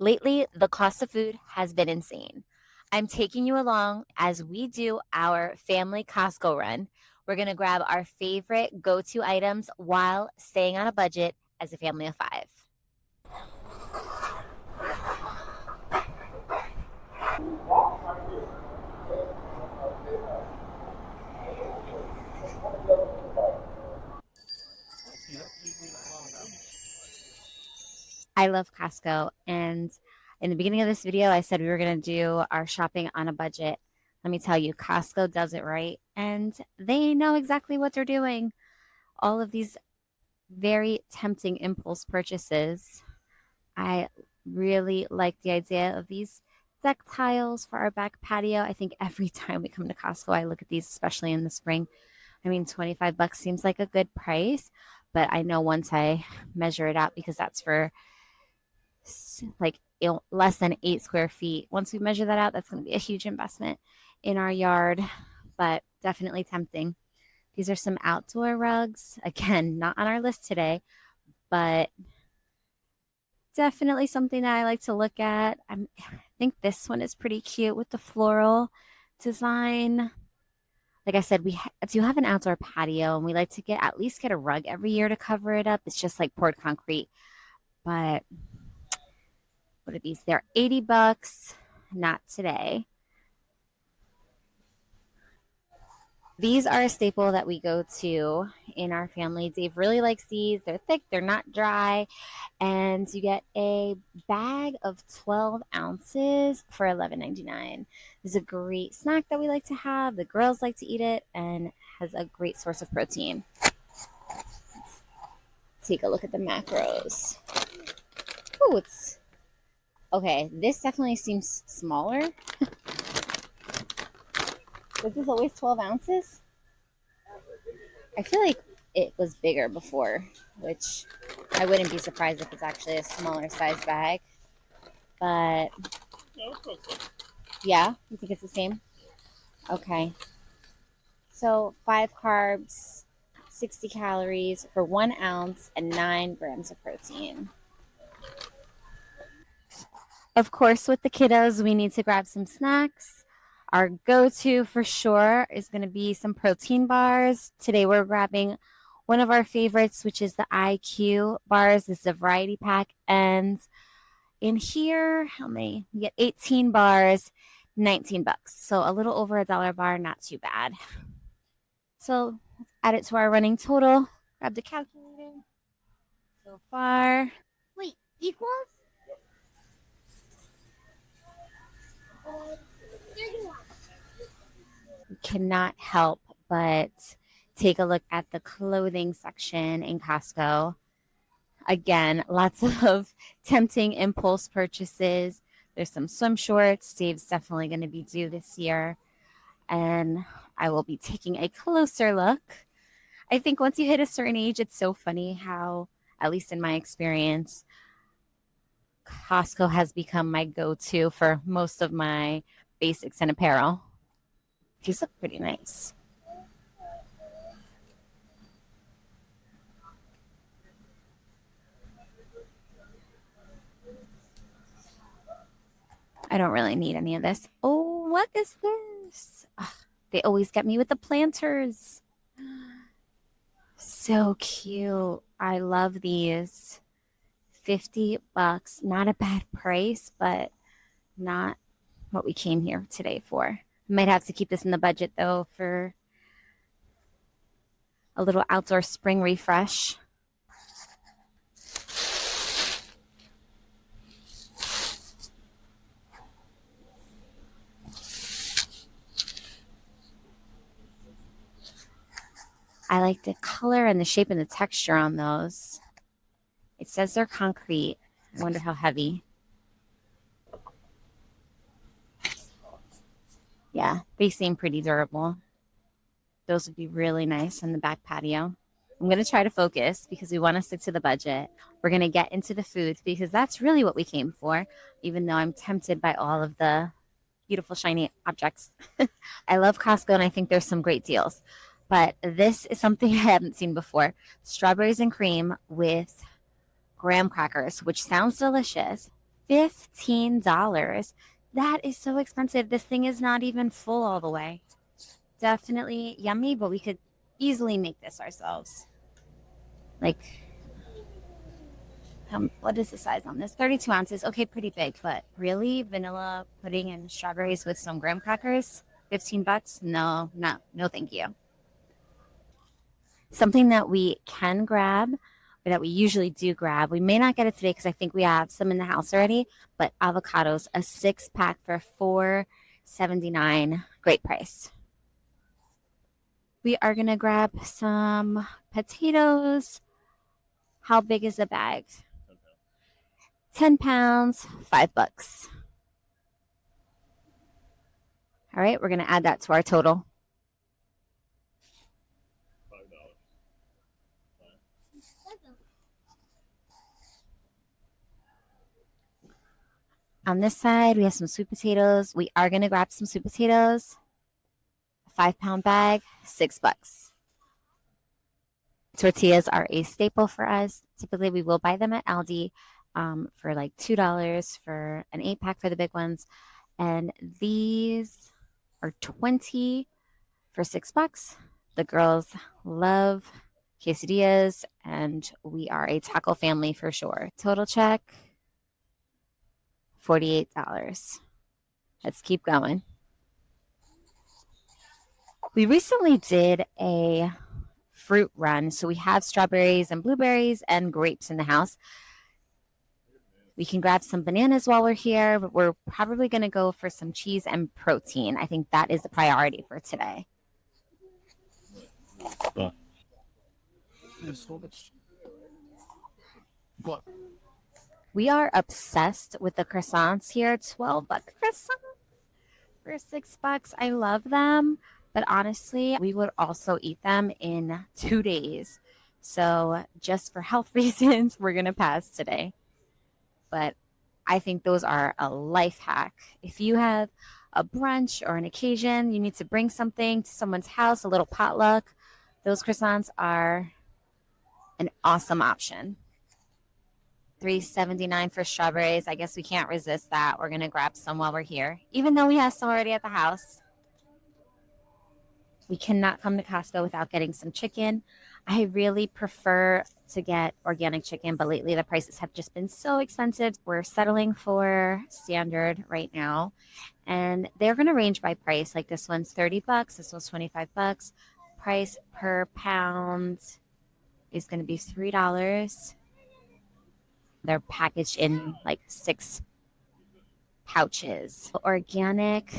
Lately, the cost of food has been insane. I'm taking you along as we do our family Costco run. We're going to grab our favorite go to items while staying on a budget as a family of five. I love Costco. And in the beginning of this video, I said we were going to do our shopping on a budget. Let me tell you, Costco does it right. And they know exactly what they're doing. All of these very tempting impulse purchases. I really like the idea of these deck tiles for our back patio. I think every time we come to Costco, I look at these, especially in the spring. I mean, 25 bucks seems like a good price, but I know once I measure it out, because that's for like less than 8 square feet. Once we measure that out, that's going to be a huge investment in our yard, but definitely tempting. These are some outdoor rugs. Again, not on our list today, but definitely something that I like to look at. I think this one is pretty cute with the floral design. Like I said, we do have an outdoor patio, and we like to get at least get a rug every year to cover it up. It's just like poured concrete. But what are these? They're 80 bucks. Not today. These are a staple that we go to in our family. Dave really likes these. They're thick, they're not dry, and you get a bag of 12 ounces for $11.99. This is a great snack that we like to have. The girls like to eat it and has a great source of protein. Take a look at the macros. Oh, it's okay. This definitely seems smaller. Was this always 12 ounces? I feel like it was bigger before, which I wouldn't be surprised if it's actually a smaller size bag. But yeah, you think it's the same? Okay. So 5 carbs, 60 calories for 1 ounce, and 9 grams of protein. Of course, with the kiddos, we need to grab some snacks. Our go-to for sure is going to be some protein bars. Today we're grabbing one of our favorites, which is the IQ bars. This is a variety pack. And in here, how many? We get 18 bars, 19 bucks. So a little over $1 bar, not too bad. So let's add it to our running total. Grab the calculator. So far. Wait, equals? Cannot help but take a look at the clothing section in Costco. Again, lots of tempting impulse purchases. There's some swim shorts. Dave's definitely going to be due this year. And I will be taking a closer look. I think once you hit a certain age, it's so funny how, at least in my experience, Costco has become my go-to for most of my basics and apparel. These look pretty nice. I don't really need any of this. Oh, what is this? Ugh, they always get me with the planters. So cute. I love these. 50 bucks. Not a bad price, but not what we came here today for. Might have to keep this in the budget though for a little outdoor spring refresh. I like the color and the shape and the texture on those. It says they're concrete. I wonder how heavy. Yeah, they seem pretty durable. Those would be really nice on the back patio. I'm going to try to focus because we want to stick to the budget. We're going to get into the food because that's really what we came for, even though I'm tempted by all of the beautiful, shiny objects. I love Costco and I think there's some great deals. But this is something I haven't seen before. Strawberries and cream with graham crackers, which sounds delicious. $15. That is so expensive. This thing is not even full all the way. Definitely yummy, but we could easily make this ourselves. Like, what is the size on this? 32 ounces. Okay, pretty big, but really, vanilla pudding and strawberries with some graham crackers? $15? No, no, no, thank you. Something that we can grab, or that we usually do grab. We may not get it today because I think we have some in the house already, but avocados, a 6-pack for $4.79. Great price. We are going to grab some potatoes. How big is the bag? 10 pounds, $5. All right, we're going to add that to our total. On this side, we have some sweet potatoes. We are going to grab some sweet potatoes. A 5-pound bag, $6. Tortillas are a staple for us. Typically, we will buy them at Aldi for like $2 for an 8-pack for the big ones. And these are 20 for $6. The girls love quesadillas, and we are a taco family for sure. Total check, $48. Let's keep going. We recently did a fruit run, so we have strawberries and blueberries and grapes in the house. We can grab some bananas while we're here, but we're probably going to go for some cheese and protein. I think that is the priority for today. We are obsessed with the croissants here. $12 croissants for $6. I love them, but honestly, we would also eat them in 2 days. So just for health reasons, we're going to pass today. But I think those are a life hack. If you have a brunch or an occasion, you need to bring something to someone's house, a little potluck, those croissants are an awesome option. $3.79 for strawberries. I guess we can't resist that. We're going to grab some while we're here, even though we have some already at the house. We cannot come to Costco without getting some chicken. I really prefer to get organic chicken, but lately the prices have just been so expensive. We're settling for standard right now, and they're going to range by price. Like this one's $30, this one's $25. Price per pound is going to be $3. They're packaged in like 6 pouches. Organic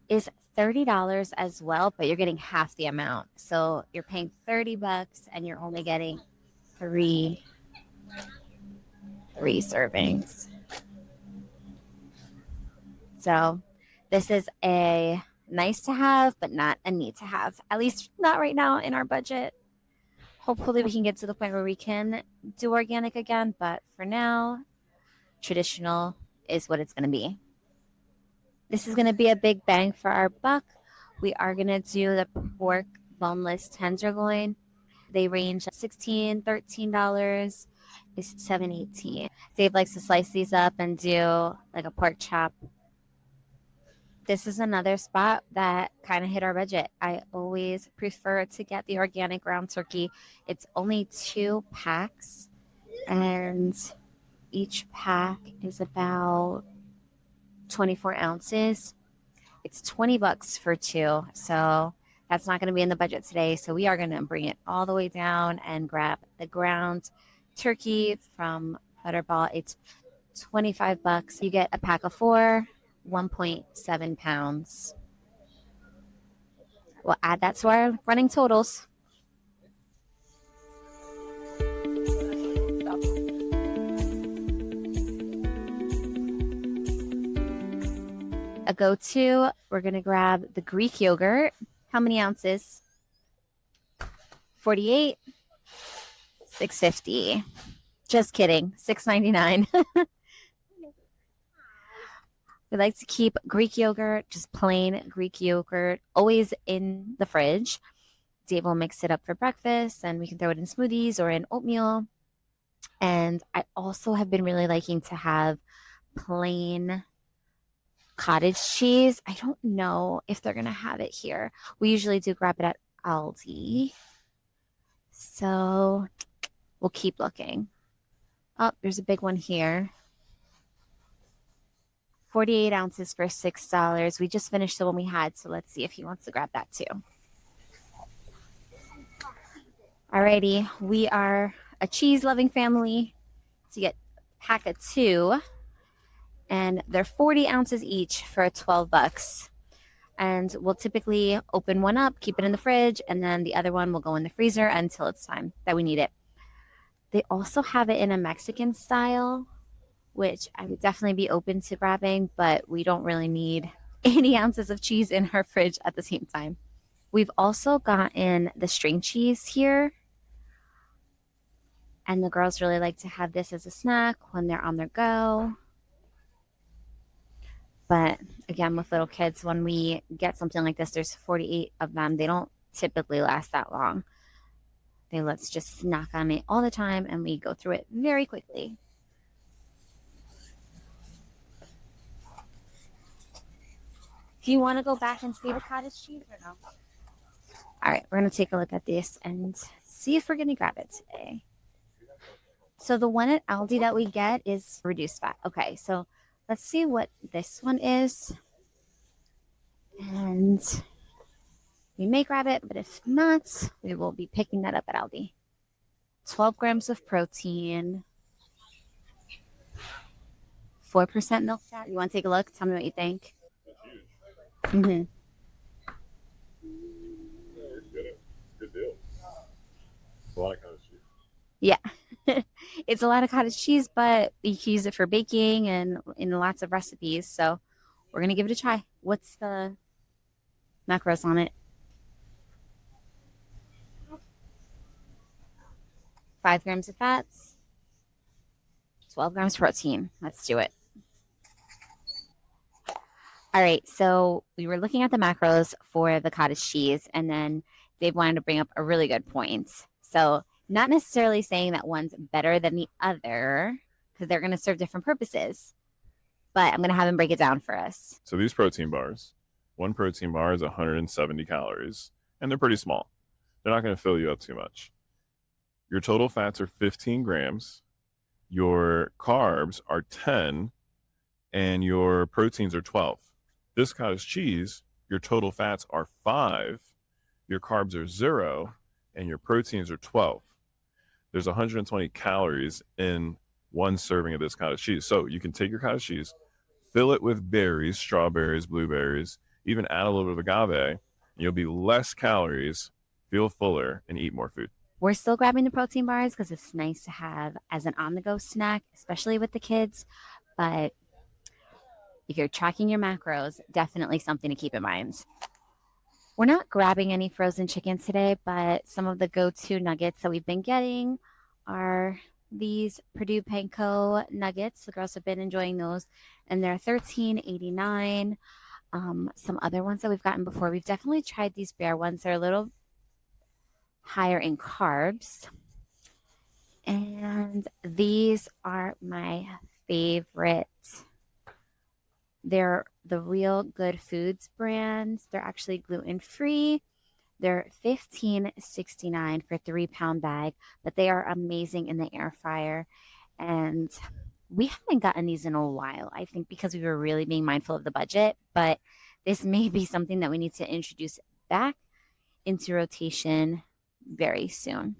is $30 as well, but you're getting half the amount. So you're paying $30 and you're only getting three servings. So this is a nice to have, but not a need to have. At least not right now in our budget. Hopefully we can get to the point where we can do organic again, but for now, traditional is what it's going to be. This is going to be a big bang for our buck. We are going to do the pork boneless tenderloin. They range $16, $13, is $7.18. Dave likes to slice these up and do like a pork chop. This is another spot that kind of hit our budget. I always prefer to get the organic ground turkey. It's only 2 packs, and each pack is about 24 ounces. It's $20 for 2. So that's not going to be in the budget today. So we are going to bring it all the way down and grab the ground turkey from Butterball. It's $25. You get a pack of 4, 1.7 pounds. We'll add that to our running totals. A go-to, we're going to grab the Greek yogurt. How many ounces? 48, $6.50. Just kidding, $6.99. We like to keep Greek yogurt, just plain Greek yogurt, always in the fridge. Dave will mix it up for breakfast, and we can throw it in smoothies or in oatmeal. And I also have been really liking to have plain cottage cheese. I don't know if they're going to have it here. We usually do grab it at Aldi. So we'll keep looking. Oh, there's a big one here. 48 ounces for $6. We just finished the one we had, so let's see if he wants to grab that too. Alrighty, we are a cheese-loving family. So you get a pack of 2, and they're 40 ounces each for $12. And we'll typically open one up, keep it in the fridge, and then the other one will go in the freezer until it's time that we need it. They also have it in a Mexican style, which I would definitely be open to grabbing, but we don't really need 80 ounces of cheese in our fridge at the same time. We've also gotten the string cheese here, and the girls really like to have this as a snack when they're on their go. But again, with little kids, when we get something like this, there's 48 of them. They don't typically last that long. They let's just snack on it all the time, and we go through it very quickly. Do you want to go back and see the cottage cheese or no? All right, we're going to take a look at this and see if we're going to grab it today. So the one at Aldi that we get is reduced fat. Okay, so let's see what this one is. And we may grab it, but if not, we will be picking that up at Aldi. 12 grams of protein, 4% milk fat. You want to take a look? Tell me what you think. Mm-hmm. Good deal. A lot of cottage cheese. Yeah. It's a lot of cottage cheese, but you can use it for baking and in lots of recipes. So we're going to give it a try. What's the macros on it? 5 grams of fats, 12 grams protein. Let's do it. All right, so we were looking at the macros for the cottage cheese, and then Dave wanted to bring up a really good point. So not necessarily saying that one's better than the other, because they're going to serve different purposes, but I'm going to have him break it down for us. So these protein bars, one protein bar is 170 calories, and they're pretty small. They're not going to fill you up too much. Your total fats are 15 grams. Your carbs are 10, and your proteins are 12. This cottage cheese, your total fats are 5, your carbs are 0, and your proteins are 12. There's 120 calories in one serving of this cottage cheese. So you can take your cottage cheese, fill it with berries, strawberries, blueberries, even add a little bit of agave, and you'll be less calories, feel fuller, and eat more food. We're still grabbing the protein bars because it's nice to have as an on-the-go snack, especially with the kids. But if you're tracking your macros, definitely something to keep in mind. We're not grabbing any frozen chicken today, but some of the go-to nuggets that we've been getting are these Purdue Panko nuggets. The girls have been enjoying those, and they're $13.89. Some other ones that we've gotten before, we've definitely tried these bear ones. They're a little higher in carbs, and these are my favorite. They're the Real Good Foods brand. They're actually gluten-free. They're $15.69 for a 3-pound bag, but they are amazing in the air fryer. And we haven't gotten these in a while, I think, because we were really being mindful of the budget. But this may be something that we need to introduce back into rotation very soon.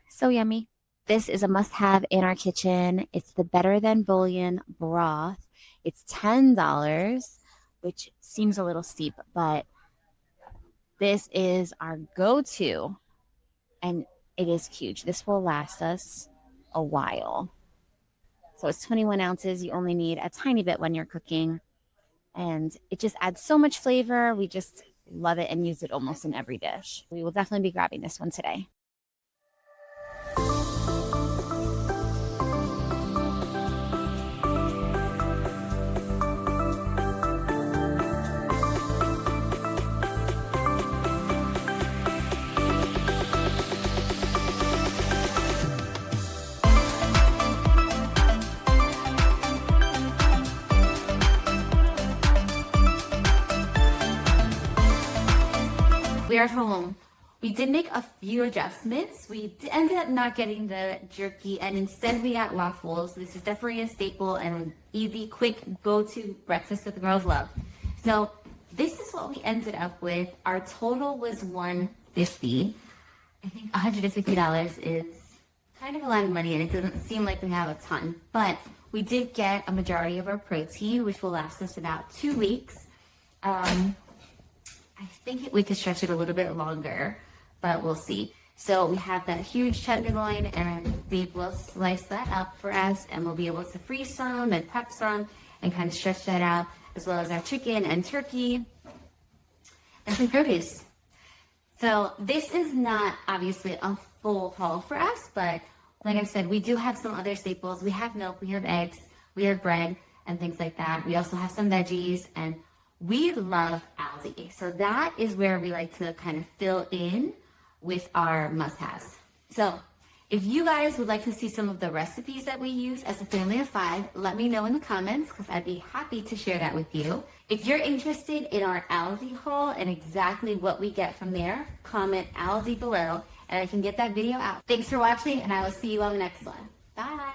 So yummy. This is a must-have in our kitchen. It's the Better Than Bouillon broth. It's $10, which seems a little steep, but this is our go-to, and it is huge. This will last us a while. So it's 21 ounces. You only need a tiny bit when you're cooking, and it just adds so much flavor. We just love it and use it almost in every dish. We will definitely be grabbing this one today. we're at home. We did make a few adjustments. We ended up not getting the jerky, and instead we got waffles. This is definitely a staple and an easy, quick go-to breakfast that the girls love. So this is what we ended up with. Our total was $150. I think $150 is kind of a lot of money, and it doesn't seem like we have a ton. But we did get a majority of our protein, which will last us about 2 weeks. I think we could stretch it a little bit longer, but we'll see. So we have that huge tenderloin, and Dave will slice that up for us, and we'll be able to freeze some and prep some and kind of stretch that out, as well as our chicken and turkey and some produce. So this is not obviously a full haul for us, but like I said, we do have some other staples. We have milk, we have eggs, we have bread and things like that. We also have some veggies, and we love Aldi. So that is where we like to kind of fill in with our must-haves. So if you guys would like to see some of the recipes that we use as a family of 5, let me know in the comments, because I'd be happy to share that with you. If you're interested in our Aldi haul and exactly what we get from there, comment Aldi below and I can get that video out. Thanks for watching, and I will see you on the next one. Bye.